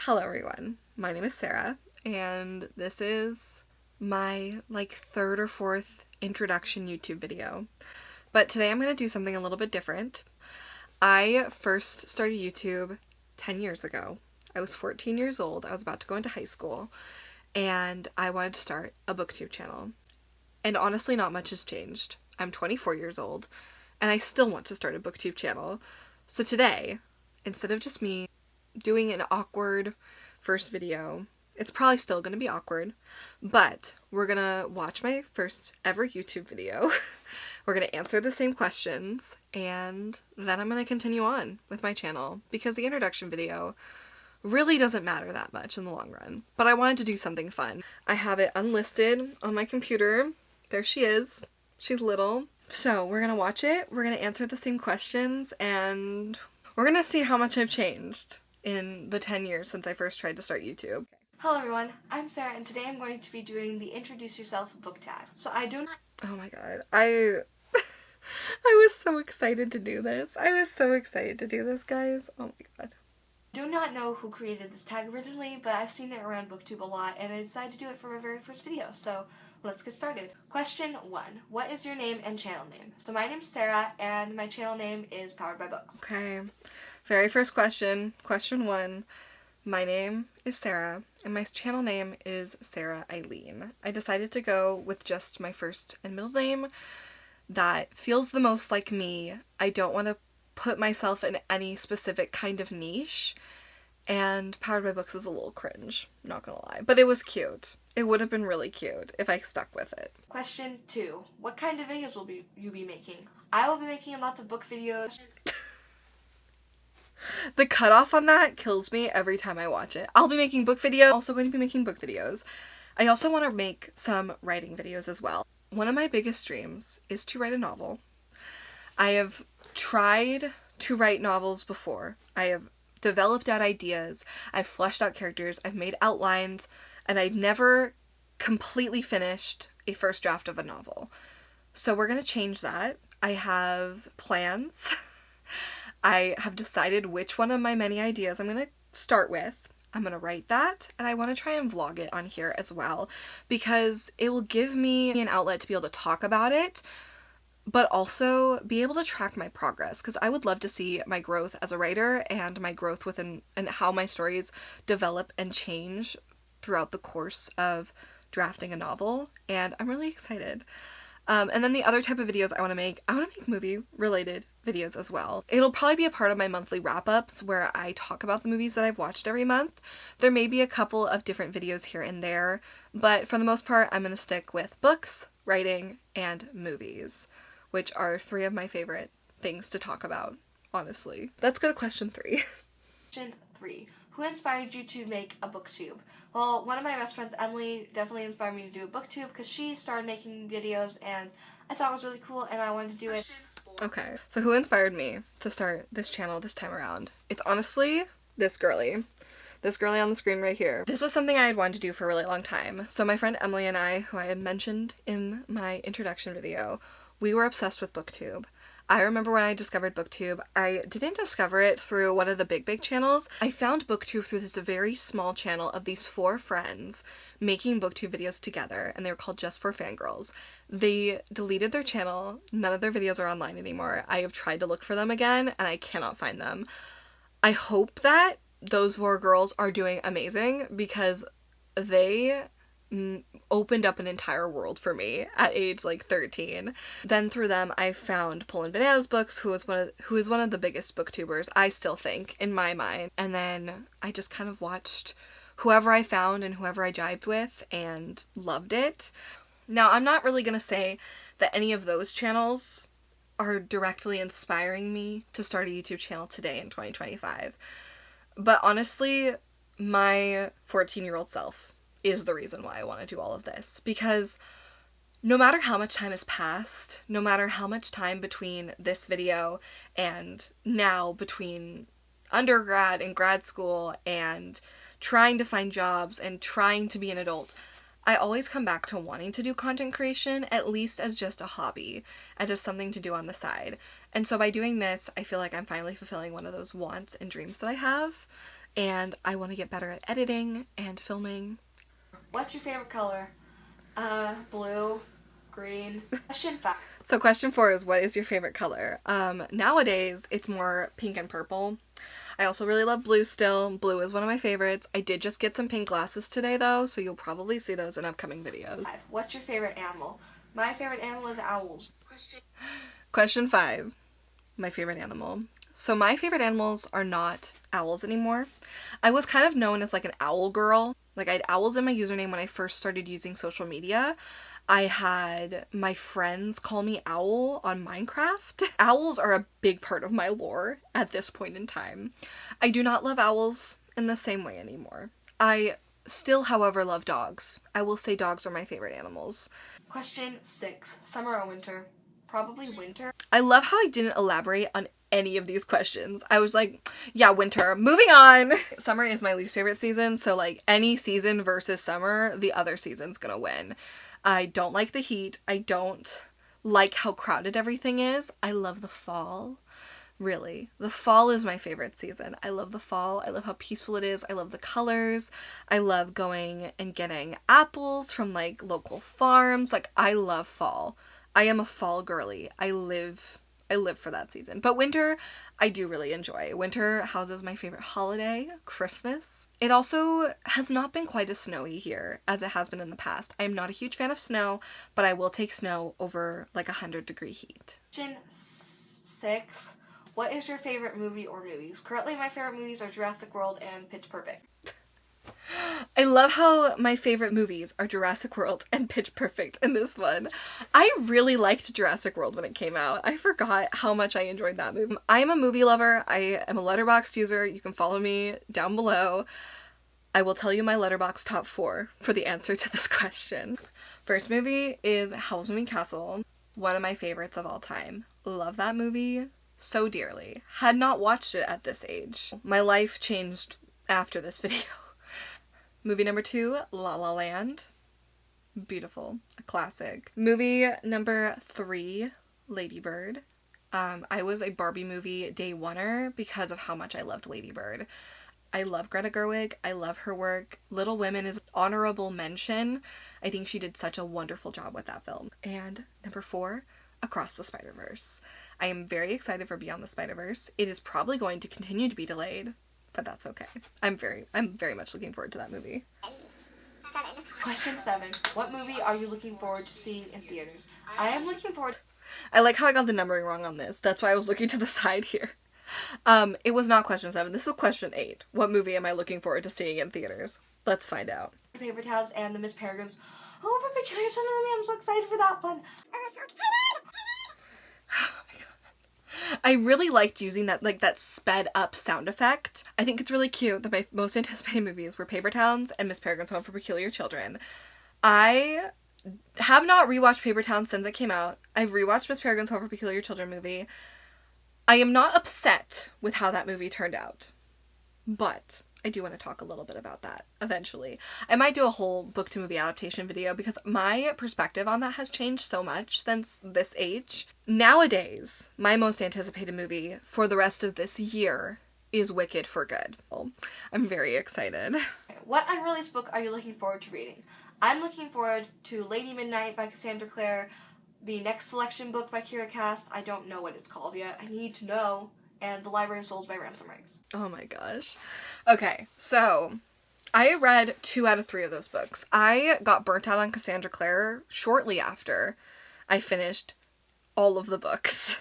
Hello everyone, my name is Sarah, and this is my third or fourth introduction YouTube video. But today I'm going to do something a little bit different. I first started YouTube 10 years ago. I was 14 years old, I was about to go into high school, and I wanted to start a Booktube channel. And honestly, not much has changed. I'm 24 years old, and I still want to start a Booktube channel. So today, instead of just me doing an awkward first video, it's probably still going to be awkward, but we're going to watch my first ever YouTube video. We're going to answer the same questions, and then I'm going to continue on with my channel because the introduction video really doesn't matter that much in the long run. But I wanted to do something fun. I have it unlisted on my computer. There she is. She's little. So we're going to watch it, we're going to answer the same questions, and we're going to see how much I've changed in the 10 years since I first tried to start YouTube. Hello everyone, I'm Sarah, and today I'm going to be doing the Introduce Yourself book tag. So I do not... Oh my god, I was so excited to do this. Guys. Oh my god. Do not know who created this tag originally, but I've seen it around Booktube a lot, and I decided to do it for my very first video, so let's get started. Question 1. What is your name and channel name? So my name's Sarah, and my channel name is Powered by Books. Okay, very first question, question 1. My name is Sarah, and my channel name is Sarah Eileen. I decided to go with just my first and middle name. That feels the most like me. I don't want to put myself in any specific kind of niche, and Powered by Books is a little cringe, not gonna lie. But it was cute. It would have been really cute if I stuck with it. Question 2. What kind of videos will you be making? I will be making lots of book videos. The cutoff on that kills me every time I watch it. I'll be making book videos. Also going to be making book videos. I also want to make some writing videos as well. One of my biggest dreams is to write a novel. I have tried to write novels before. I have developed out ideas. I've fleshed out characters. I've made outlines. And I've never completely finished a first draft of a novel. So we're going to change that. I have plans. I have decided which one of my many ideas I'm going to start with. I'm going to write that, and I want to try and vlog it on here as well, because it will give me an outlet to be able to talk about it, but also be able to track my progress, because I would love to see my growth as a writer and my growth within and how my stories develop and change throughout the course of drafting a novel, and I'm really excited. And then the other type of videos I want to make movie related videos as well. It'll probably be a part of my monthly wrap-ups where I talk about the movies that I've watched every month. There may be a couple of different videos here and there, but for the most part I'm going to stick with books, writing, and movies, which are 3 of my favorite things to talk about, honestly. Let's go to question 3. Question 3. Who inspired you to make a booktube? Well, one of my best friends, Emily, definitely inspired me to do a booktube because she started making videos and I thought it was really cool and I wanted to do it. Okay, so who inspired me to start this channel this time around? It's honestly this girly. This girly on the screen right here. This was something I had wanted to do for a really long time. So my friend Emily and I, who I had mentioned in my introduction video, we were obsessed with Booktube. I remember when I discovered Booktube, I didn't discover it through one of the big channels. I found Booktube through this very small channel of these 4 friends making Booktube videos together, and they were called Just for Fangirls. They deleted their channel. None of their videos are online anymore. I have tried to look for them again, and I cannot find them. I hope that those 4 girls are doing amazing because they opened up an entire world for me at age 13. Then through them I found Pullin' Bananas Books, who is one of the biggest booktubers, I still think, in my mind. And then I just kind of watched whoever I found and whoever I jived with and loved it. Now, I'm not really gonna say that any of those channels are directly inspiring me to start a YouTube channel today in 2025. But honestly, my 14-year-old self is the reason why I want to do all of this, because no matter how much time has passed, no matter how much time between this video and now, between undergrad and grad school and trying to find jobs and trying to be an adult, I always come back to wanting to do content creation, at least as just a hobby and as something to do on the side. And so by doing this, I feel like I'm finally fulfilling one of those wants and dreams that I have. and I want to get better at editing and filming. What's your favorite color? Blue, green. Question 5. So question 4 is, what is your favorite color? Nowadays, it's more pink and purple. I also really love blue still. Blue is one of my favorites. I did just get some pink glasses today though, so you'll probably see those in upcoming videos. 5. What's your favorite animal? My favorite animal is owls. Question 5. My favorite animal. So my favorite animals are not owls anymore. I was kind of known as like an owl girl. Like I had owls in my username when I first started using social media. I had my friends call me Owl on Minecraft. Owls are a big part of my lore at this point in time. I do not love owls in the same way anymore. I still, however, love dogs. I will say dogs are my favorite animals. Question 6. Summer or winter? Probably winter. I love how I didn't elaborate on any of these questions. I was like, yeah, winter. Moving on. Summer is my least favorite season, so like any season versus summer, the other season's gonna win. I don't like the heat. I don't like how crowded everything is. I love the fall. Really. The fall is my favorite season. I love the fall. I love how peaceful it is. I love the colors. I love going and getting apples from like local farms. Like I love fall. I am a fall girly. I live for that season. But winter, I do really enjoy. Winter houses my favorite holiday, Christmas. It also has not been quite as snowy here as it has been in the past. I am not a huge fan of snow, but I will take snow over like 100-degree heat. Question 6. What is your favorite movie or movies? Currently, my favorite movies are Jurassic World and Pitch Perfect. I love how my favorite movies are Jurassic World and Pitch Perfect in this one. I really liked Jurassic World when it came out. I forgot how much I enjoyed that movie. I am a movie lover. I am a Letterboxd user. You can follow me down below. I will tell you my Letterboxd top 4 for the answer to this question. First movie is Howl's Moving Castle. One of my favorites of all time. Love that movie so dearly. Had not watched it at this age. My life changed after this video. Movie number 2, La La Land. Beautiful. A classic. Movie number 3, Lady Bird. I was a Barbie movie day oneer because of how much I loved Lady Bird. I love Greta Gerwig. I love her work. Little Women is an honorable mention. I think she did such a wonderful job with that film. And number 4, Across the Spider-Verse. I am very excited for Beyond the Spider-Verse. It is probably going to continue to be delayed, but that's okay. I'm very much looking forward to that movie. 7. Question 7. What movie are you looking forward to seeing in theaters? I am looking forward. I like how I got the numbering wrong on this. That's why I was looking to the side here. It was not question 7. This is question 8. What movie am I looking forward to seeing in theaters? Let's find out. Paper Towels and the Miss Peregrines. Oh, for Peculiar Children movie, I'm so excited for that one. I'm so excited! Oh my god. I really liked using that sped up sound effect. I think it's really cute that my most anticipated movies were Paper Towns and Miss Peregrine's Home for Peculiar Children. I have not rewatched Paper Towns since it came out. I've rewatched Miss Peregrine's Home for Peculiar Children movie. I am not upset with how that movie turned out, but I do want to talk a little bit about that eventually. I might do a whole book to movie adaptation video because my perspective on that has changed so much since this age. Nowadays, my most anticipated movie for the rest of this year is Wicked for Good. I'm very excited. What unreleased book are you looking forward to reading? I'm looking forward to Lady Midnight by Cassandra Clare, the next selection book by Kira Cass. I don't know what it's called yet. I need to know. And The Library of Souls by Ransom Riggs. Oh my gosh. Okay, so I read 2 out of 3 of those books. I got burnt out on Cassandra Clare shortly after I finished all of the books.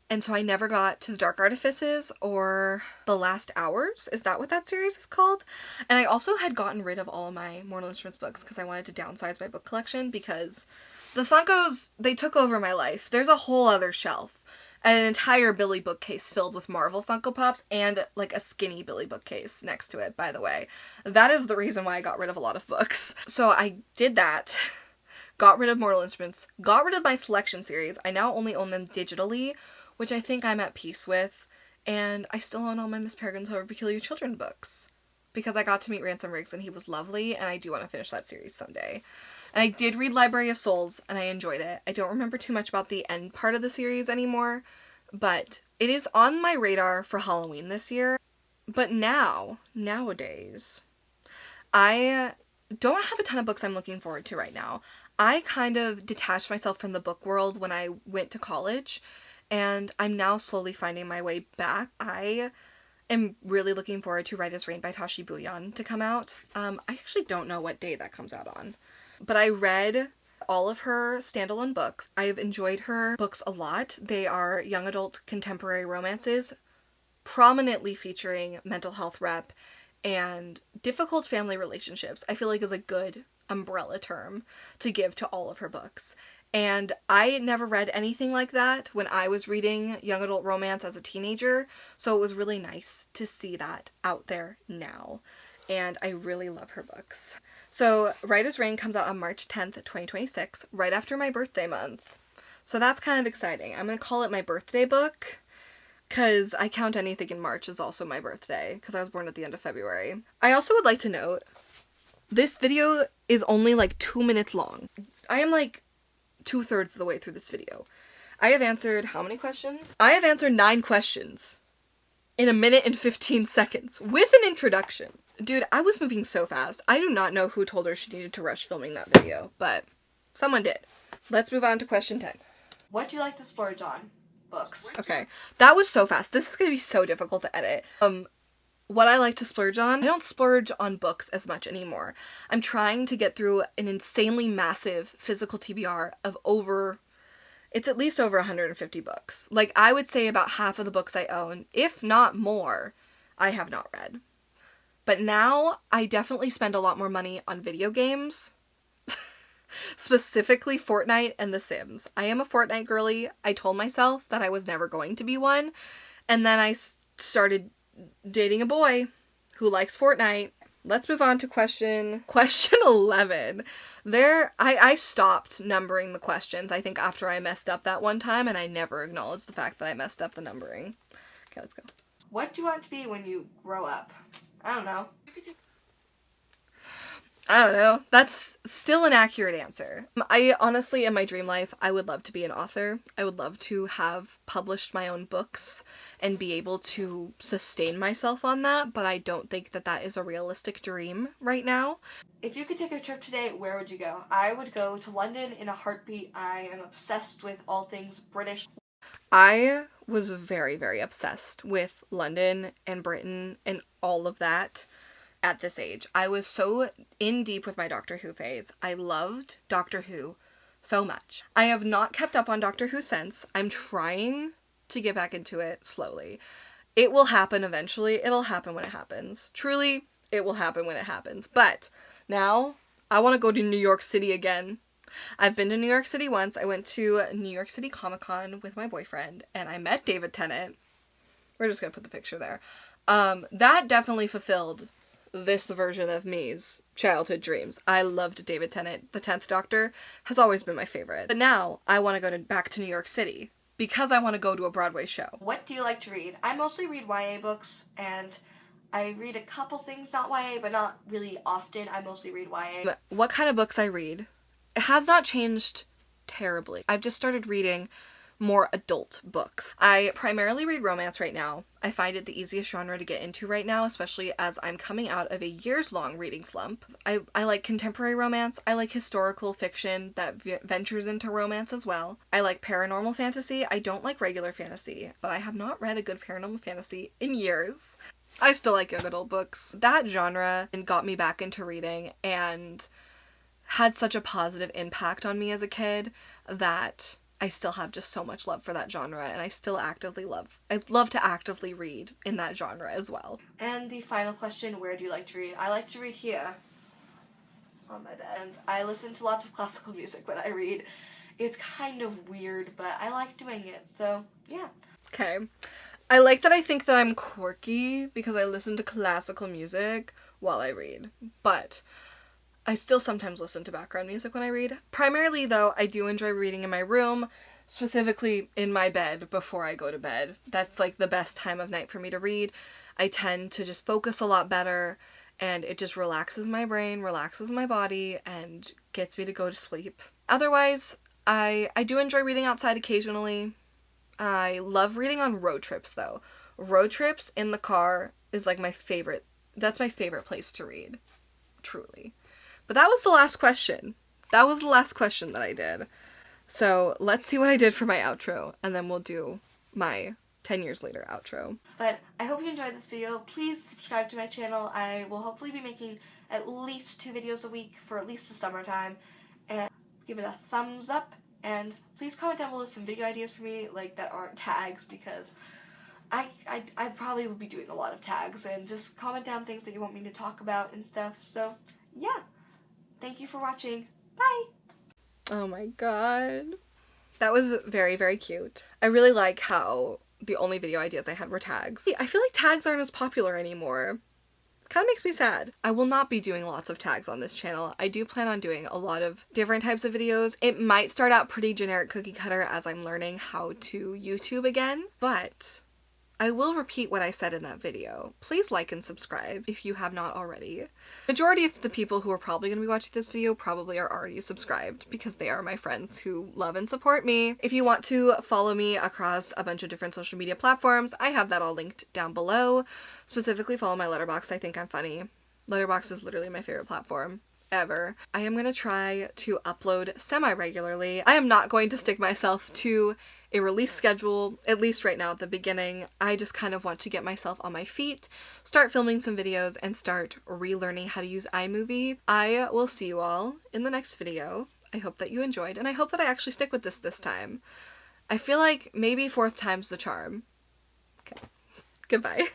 And so I never got to The Dark Artifices or The Last Hours. Is that what that series is called? And I also had gotten rid of all of my Mortal Instruments books because I wanted to downsize my book collection because the Funkos, they took over my life. There's a whole other shelf. An entire Billy bookcase filled with Marvel Funko Pops and like a skinny Billy bookcase next to it, by the way. That is the reason why I got rid of a lot of books. So I did that. Got rid of Mortal Instruments. Got rid of my selection series. I now only own them digitally, which I think I'm at peace with. And I still own all my Miss Peregrine's Home for Peculiar Children books. Because I got to meet Ransom Riggs and he was lovely, and I do want to finish that series someday. And I did read Library of Souls, and I enjoyed it. I don't remember too much about the end part of the series anymore, but it is on my radar for Halloween this year. But nowadays, I don't have a ton of books I'm looking forward to right now. I kind of detached myself from the book world when I went to college, and I'm now slowly finding my way back. I am really looking forward to Right as Rain by Tashi Bhuiyan to come out. I actually don't know what day that comes out on, but I read all of her standalone books. I've enjoyed her books a lot. They are young adult contemporary romances, prominently featuring mental health rep and difficult family relationships. I feel like is a good umbrella term to give to all of her books. And I never read anything like that when I was reading young adult romance as a teenager, so it was really nice to see that out there now. And I really love her books. So, Right as Rain comes out on March 10th, 2026, right after my birthday month. So that's kind of exciting. I'm going to call it my birthday book, because I count anything in March as also my birthday, because I was born at the end of February. I also would like to note, this video is only like 2 minutes long. I am like 2/3 of the way through this video. I have answered how many questions? I have answered 9 questions in 1 minute and 15 seconds with an introduction. Dude, I was moving so fast. I do not know who told her she needed to rush filming that video, but someone did. Let's move on to question 10. What do you like to splurge on? Books. Okay, that was so fast. This is gonna be so difficult to edit. What I like to splurge on, I don't splurge on books as much anymore. I'm trying to get through an insanely massive physical TBR of it's at least over 150 books. Like, I would say about half of the books I own, if not more, I have not read. But now, I definitely spend a lot more money on video games. Specifically Fortnite and The Sims. I am a Fortnite girly. I told myself that I was never going to be one. And then I started dating a boy who likes Fortnite. Let's move on to question 11. I stopped numbering the questions, I think, after I messed up that one time, and I never acknowledged the fact that I messed up the numbering. Okay, let's go. What do you want to be when you grow up? I don't know. I don't know. That's still an accurate answer. I honestly, in my dream life, I would love to be an author. I would love to have published my own books and be able to sustain myself on that, but I don't think that that is a realistic dream right now. If you could take a trip today, where would you go? I would go to London in a heartbeat. I am obsessed with all things British. I was very, very obsessed with London and Britain and all of that at this age. I was so in deep with my Doctor Who phase. I loved Doctor Who so much. I have not kept up on Doctor Who since. I'm trying to get back into it slowly. It will happen eventually. It'll happen when it happens. Truly, it will happen when it happens. But now, I want to go to New York City again. I've been to New York City once. I went to New York City Comic Con with my boyfriend, and I met David Tennant. We're just gonna put the picture there. That definitely fulfilled this version of me's childhood dreams. I loved David Tennant. The 10th Doctor has always been my favorite. But now, I want to go back to New York City because I want to go to a Broadway show. What do you like to read? I mostly read YA books, and I read a couple things not YA, but not really often. I mostly read YA. What kind of books I read? It has not changed terribly. I've just started reading more adult books. I primarily read romance right now. I find it the easiest genre to get into right now, especially as I'm coming out of a years-long reading slump. I like contemporary romance. I like historical fiction that ventures into romance as well. I like paranormal fantasy. I don't like regular fantasy, but I have not read a good paranormal fantasy in years. I still like young adult books. That genre got me back into reading and had such a positive impact on me as a kid that I still have just so much love for that genre, and I love to actively read in that genre as well. And the final question, where do you like to read? I like to read here on my bed. And I listen to lots of classical music when I read. It's kind of weird, but I like doing it, so yeah. Okay. I like that I think that I'm quirky because I listen to classical music while I read, but I still sometimes listen to background music when I read. Primarily, though, I do enjoy reading in my room, specifically in my bed before I go to bed. That's like the best time of night for me to read. I tend to just focus a lot better, and it just relaxes my brain, relaxes my body, and gets me to go to sleep. Otherwise, I do enjoy reading outside occasionally. I love reading on road trips, though. Road trips in the car is like my favorite. That's my favorite place to read. Truly. But that was the last question. That was the last question that I did. So let's see what I did for my outro, and then we'll do my 10 years later outro. But I hope you enjoyed this video. Please subscribe to my channel. I will hopefully be making at least 2 videos a week for at least the summertime. And give it a thumbs up. And please comment down below some video ideas for me, like that aren't tags, because I probably will be doing a lot of tags. And just comment down things that you want me to talk about and stuff. So yeah, thank you for watching. Bye! Oh my god. That was very, very cute. I really like how the only video ideas I had were tags. I feel like tags aren't as popular anymore. Kind of makes me sad. I will not be doing lots of tags on this channel. I do plan on doing a lot of different types of videos. It might start out pretty generic cookie cutter as I'm learning how to YouTube again, but I will repeat what I said in that video. Please like and subscribe if you have not already. Majority of the people who are probably going to be watching this video probably are already subscribed because they are my friends who love and support me. If you want to follow me across a bunch of different social media platforms, I have that all linked down below. Specifically follow my Letterboxd. I think I'm funny. Letterboxd is literally my favorite platform ever. I am going to try to upload semi-regularly. I am not going to stick myself to a release schedule, at least right now at the beginning. I just kind of want to get myself on my feet, start filming some videos, and start relearning how to use iMovie. I will see you all in the next video. I hope that you enjoyed, and I hope that I actually stick with this time. I feel like maybe 4th time's the charm. Okay. Goodbye.